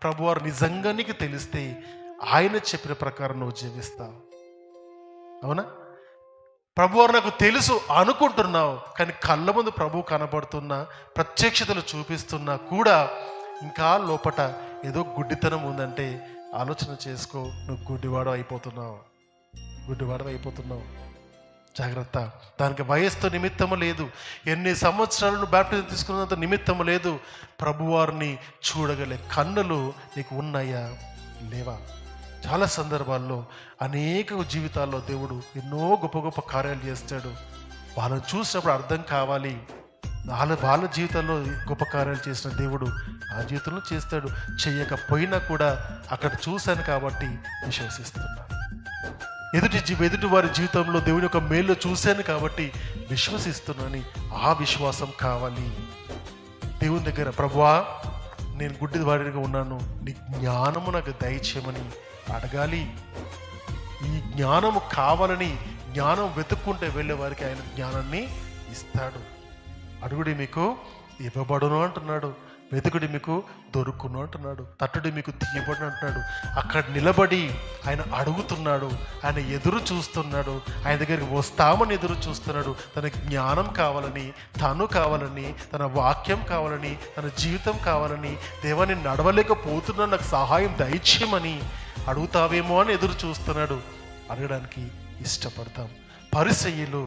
ప్రభువారు నిజంగా నీకు తెలిస్తే ఆయన చెప్పిన ప్రకారం నువ్వు జీవిస్తావు. అవునా? ప్రభువారు నాకు తెలుసు అనుకుంటున్నావు, కానీ కళ్ళ ముందు ప్రభు కనబడుతున్నా, ప్రత్యక్షతలు చూపిస్తున్నా కూడా ఇంకా లోపట ఏదో గుడ్డితనం ఉందంటే ఆలోచన చేసుకో. నువ్వు గుడ్డివాడు అయిపోతున్నావు. జాగ్రత్త. దానికి వయస్సుతో నిమిత్తము లేదు, ఎన్ని సంవత్సరాలు నువ్వు బాప్టిజం తీసుకున్నంత నిమిత్తము లేదు. ప్రభువారిని చూడగలే కన్నులు నీకు ఉన్నాయా లేవా? చాలా సందర్భాల్లో అనేక జీవితాల్లో దేవుడు ఎన్నో గొప్ప గొప్ప కార్యాలు చేస్తాడు. వాళ్ళని చూసినప్పుడు అర్థం కావాలి, వాళ్ళ జీవితంలో గొప్ప కార్యాలు చేసిన దేవుడు ఆ జీవితంలో చేస్తాడు. చెయ్యకపోయినా కూడా అక్కడ చూశాను కాబట్టి విశ్వసిస్తున్నాను. ఎదుటి వారి జీవితంలో దేవుని యొక్క మేలు చూశాను కాబట్టి విశ్వసిస్తున్నాను. ఆ విశ్వాసం కావాలి దేవుని దగ్గర. ప్రభువా, నేను గుడ్డివాడిగా ఉన్నాను, నీ జ్ఞానము నాకు దయచేయమని అడగాలి. ఈ జ్ఞానము కావాలని జ్ఞానం వెతుక్కుంటే వెళ్ళే వారికి ఆయన జ్ఞానాన్ని ఇస్తాడు. అడుగుడి మీకు ఇవ్వబడును అంటున్నాడు, వెతుకుడి మీకు దొరుకును అంటున్నాడు, తట్టుడి మీకు తీయబడును అంటున్నాడు. అక్కడ నిలబడి ఆయన అడుగుతున్నాడు, ఆయన ఎదురు చూస్తున్నాడు, ఆయన దగ్గరికి వస్తామని ఎదురు చూస్తున్నాడు. తన జ్ఞానం కావాలని, తను కావాలని, తన వాక్యం కావాలని, తన జీవితం కావాలని, దేవాన్ని నడవలేకపోతున్నా నాకు సహాయం దయచేయమని అడుగుతావేమో అని ఎదురు చూస్తున్నాడు. అడగడానికి ఇష్టపడతాం. పరిసయ్యులు